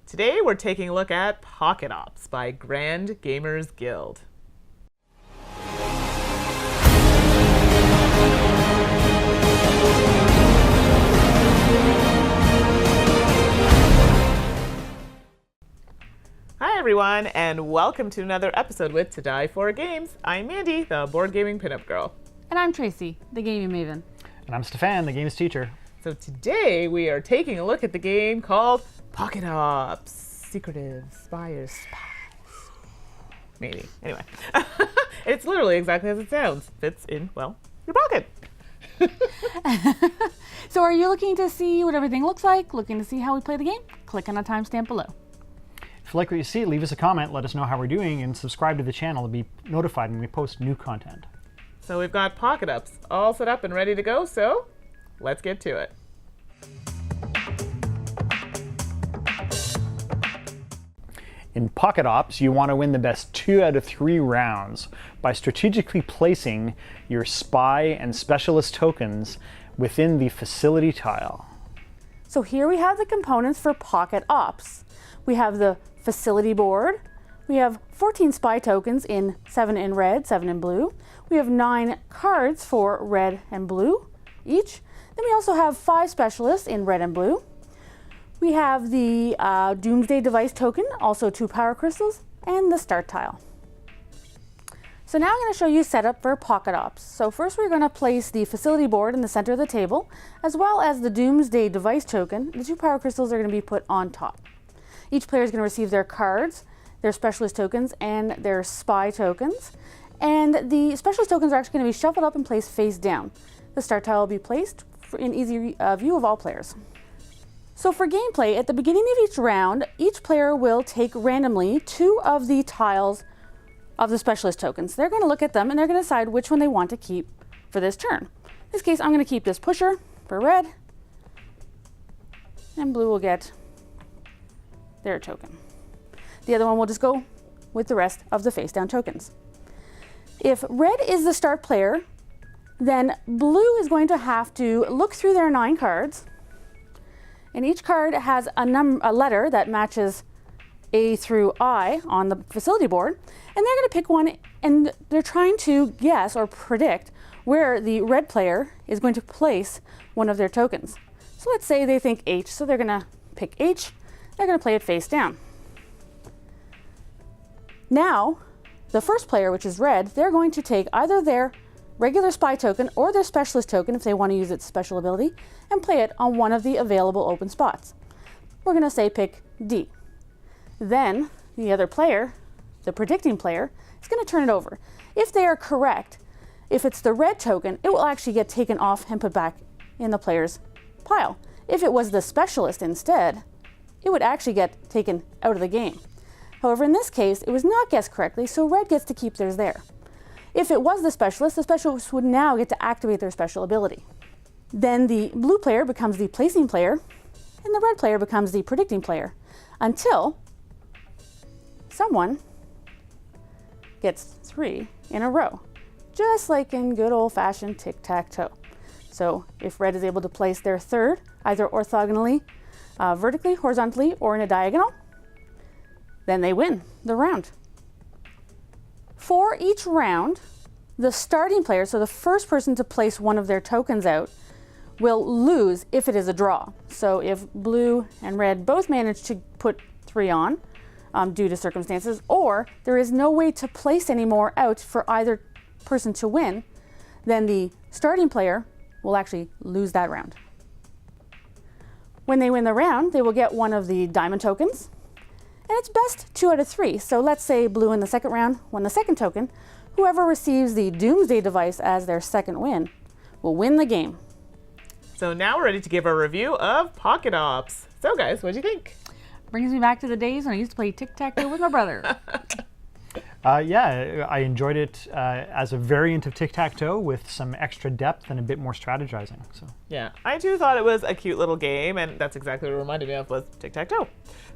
Today we're taking a look at Pocket Ops by Grand Gamers Guild. Hi everyone, and welcome to another episode with To Die For Games. I'm Mandy, the board gaming pinup girl. And I'm Tracy, the gaming maven. And I'm Stephane, the games teacher. So today we are taking a look at the game called Pocket Ops. Secretive spies. Maybe. Anyway. It's literally exactly as it sounds. Fits in, well, your pocket. So are you looking to see what everything looks like? Looking to see how we play the game? Click on the timestamp below. If you like what you see, leave us a comment, let us know how we're doing, and subscribe to the channel to be notified when we post new content. So we've got Pocket Ops all set up and ready to go, so let's get to it. In Pocket Ops, you want to win the best 2 out of 3 rounds by strategically placing your spy and specialist tokens within the facility tile. So here we have the components for Pocket Ops. We have the facility board. We have 14 spy tokens in 7 in red, 7 in blue. We have 9 cards for red and blue each. Then we also have 5 specialists in red and blue. We have the Doomsday Device token, also 2 power crystals, and the start tile. So now I'm going to show you setup for Pocket Ops. So first we're going to place the facility board in the center of the table, as well as the Doomsday Device token. The 2 power crystals are going to be put on top. Each player is going to receive their cards, their specialist tokens, and their spy tokens. And the specialist tokens are actually going to be shuffled up and placed face down. The start tile will be placed in easy view of all players. So for gameplay, at the beginning of each round, each player will take randomly 2 of the tiles of the specialist tokens. They're going to look at them and they're going to decide which one they want to keep for this turn. In this case, I'm going to keep this pusher for red, and blue will get their token. The other one will just go with the rest of the face down tokens. If red is the start player, then blue is going to have to look through their 9 cards. And each card has a letter that matches A through I on the facility board. And they're going to pick one, and they're trying to guess or predict where the red player is going to place one of their tokens. So let's say they think H, so they're going to pick H. They're going to play it face down. Now, the first player, which is red, they're going to take either their regular spy token or their specialist token if they want to use its special ability and play it on one of the available open spots. We're going to say pick D. Then the other player, the predicting player, is going to turn it over. If they are correct, if it's the red token, it will actually get taken off and put back in the player's pile. If it was the specialist instead, it would actually get taken out of the game. However, in this case, it was not guessed correctly, so red gets to keep theirs there. If it was the specialist would now get to activate their special ability. Then the blue player becomes the placing player, and the red player becomes the predicting player, until someone gets 3 in a row, just like in good old-fashioned tic-tac-toe. So if red is able to place their third, either orthogonally, vertically, horizontally, or in a diagonal, then they win the round. For each round, the starting player, so the first person to place one of their tokens out, will lose if it is a draw. So if blue and red both manage to put 3 on due to circumstances, or there is no way to place any more out for either person to win, then the starting player will actually lose that round. When they win the round, they will get one of the diamond tokens. And it's best 2 out of 3. So let's say blue in the second round won the second token. Whoever receives the Doomsday Device as their second win will win the game. So now we're ready to give our review of Pocket Ops. So guys, what do you think? Brings me back to the days when I used to play tic-tac-toe with my brother. Yeah, I enjoyed it as a variant of tic-tac-toe with some extra depth and a bit more strategizing. So Yeah, I too thought it was a cute little game, and that's exactly what it reminded me of was tic-tac-toe.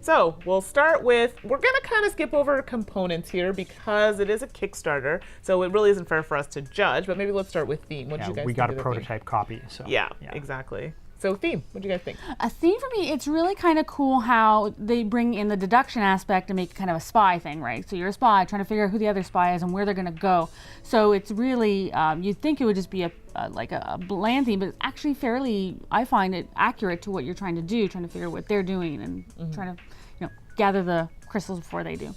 So we'll start with, we're going to kind of skip over components here because it is a Kickstarter, so it really isn't fair for us to judge, but maybe let's start with theme. What did you guys we think got of a the prototype theme? copy. So Yeah, exactly. So theme, what do you guys think? A theme for me, it's really kind of cool how they bring in the deduction aspect to make it kind of a spy thing, right? So you're a spy trying to figure out who the other spy is and where they're going to go. So it's really, you'd think it would just be like a bland theme, but it's actually fairly, I find it accurate to what you're trying to do, trying to figure out what they're doing and trying to, gather the crystals before they do.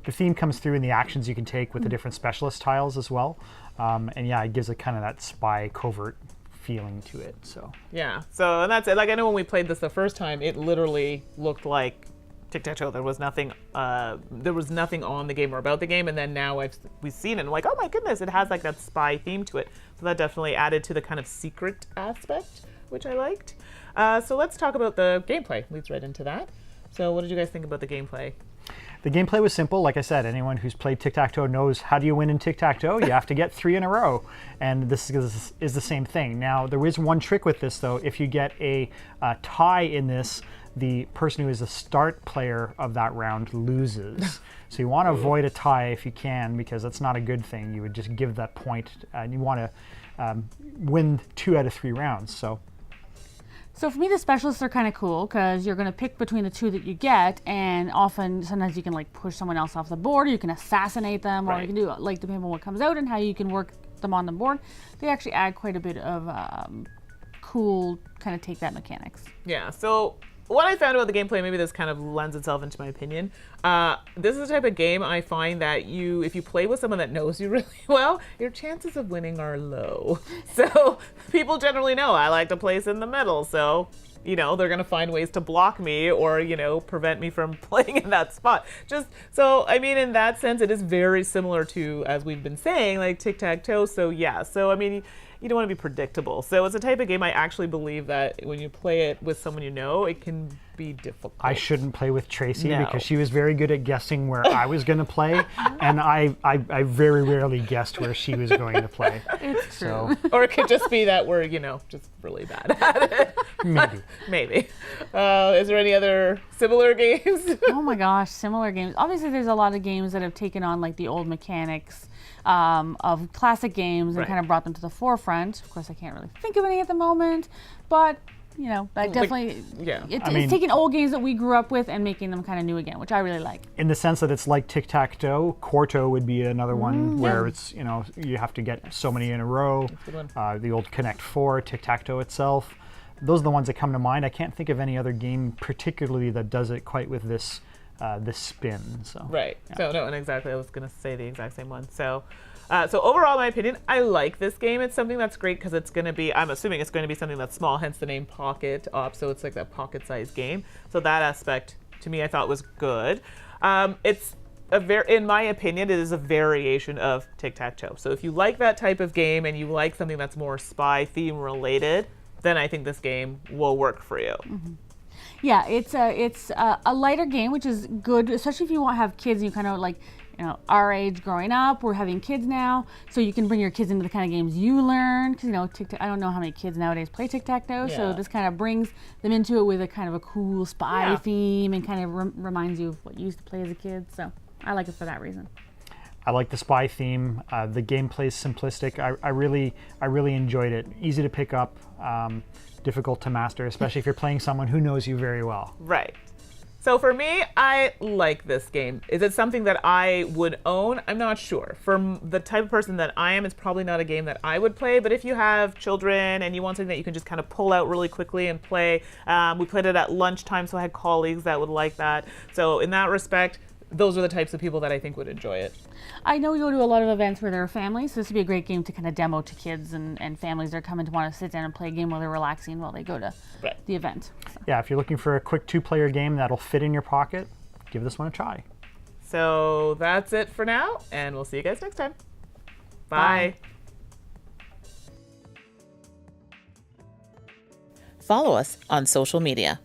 The theme comes through in the actions you can take with the different specialist tiles as well. And yeah, it gives it kind of that spy covert feeling to it. So yeah, so and that's it. Like I know when we played this the first time, it literally looked like tic-tac-toe. There was nothing on the game or about the game, and then now we've seen it and like, oh my goodness, it has like that spy theme to it. So that definitely added to the kind of secret aspect, which I liked. So let's talk about the gameplay. Leads right into that. So what did you guys think about the gameplay? the gameplay was simple. Like I said, anyone who's played tic-tac-toe knows how do you win in tic-tac-toe? You have to get 3 in a row. And this is the same thing. Now, there is one trick with this, though. If you get a tie in this, the person who is the start player of that round loses. So you want to avoid a tie if you can, because that's not a good thing. You would just give that point, and you want to win 2 out of 3 rounds. So for me, the specialists are kind of cool because you're going to pick between the 2 that you get, and sometimes you can like push someone else off the board, or you can assassinate them, or you can do like depending on what comes out and how you can work them on the board. They actually add quite a bit of cool kind of take that mechanics. Yeah. So what I found about the gameplay, maybe this kind of lends itself into my opinion. This is the type of game I find that if you play with someone that knows you really well, your chances of winning are low. So people generally know I like to place in the middle. So, they're going to find ways to block me or, prevent me from playing in that spot. In that sense, it is very similar to, as we've been saying, like tic-tac-toe. So yeah, you don't want to be predictable. So it's a type of game I actually believe that when you play it with someone it can be difficult. I shouldn't play with Tracy because she was very good at guessing where I was going to play, and I very rarely guessed where she was going to play. It's true. Or it could just be that we're, just really bad at it. Maybe. Is there any other similar games? Oh my gosh, similar games. Obviously, there's a lot of games that have taken on like the old mechanics of classic games and kind of brought them to the forefront. Of course, I can't really think of any at the moment, but I definitely, it's taking old games that we grew up with and making them kind of new again, which I really like. In the sense that it's like tic-tac-toe, Quarto would be another one where it's, you have to get so many in a row. The old Connect 4, tic-tac-toe itself. Those are the ones that come to mind. I can't think of any other game particularly that does it quite with this spin. So right. Yeah. So no, and exactly, I was going to say the exact same one. So overall, in my opinion, I like this game. It's something that's great because it's going to be, I'm assuming it's going to be something that's small, hence the name Pocket Op. So it's like that pocket-sized game. So that aspect, to me, I thought was good. In my opinion, it is a variation of tic-tac-toe. So if you like that type of game and you like something that's more spy theme related, then I think this game will work for you. Mm-hmm. Yeah, it's a lighter game, which is good, especially if you want to have kids. You kind of like, our age growing up, we're having kids now, so you can bring your kids into the kind of games you learn. Because I don't know how many kids nowadays play tic-tac-toe, so this kind of brings them into it with a kind of a cool spy theme and kind of reminds you of what you used to play as a kid. So I like it for that reason. I like the spy theme. The gameplay is simplistic. I really enjoyed it. Easy to pick up, difficult to master, especially if you're playing someone who knows you very well. Right. So for me, I like this game. Is it something that I would own? I'm not sure. For the type of person that I am, it's probably not a game that I would play. But if you have children and you want something that you can just kind of pull out really quickly and play, we played it at lunchtime, so I had colleagues that would like that. So in that respect, those are the types of people that I think would enjoy it. I know we go to a lot of events where there are families, so this would be a great game to kind of demo to kids and families that are coming to want to sit down and play a game while they're relaxing while they go to the event. So. Yeah, if you're looking for a quick 2-player game that'll fit in your pocket, give this one a try. So that's it for now, and we'll see you guys next time. Bye. Follow us on social media.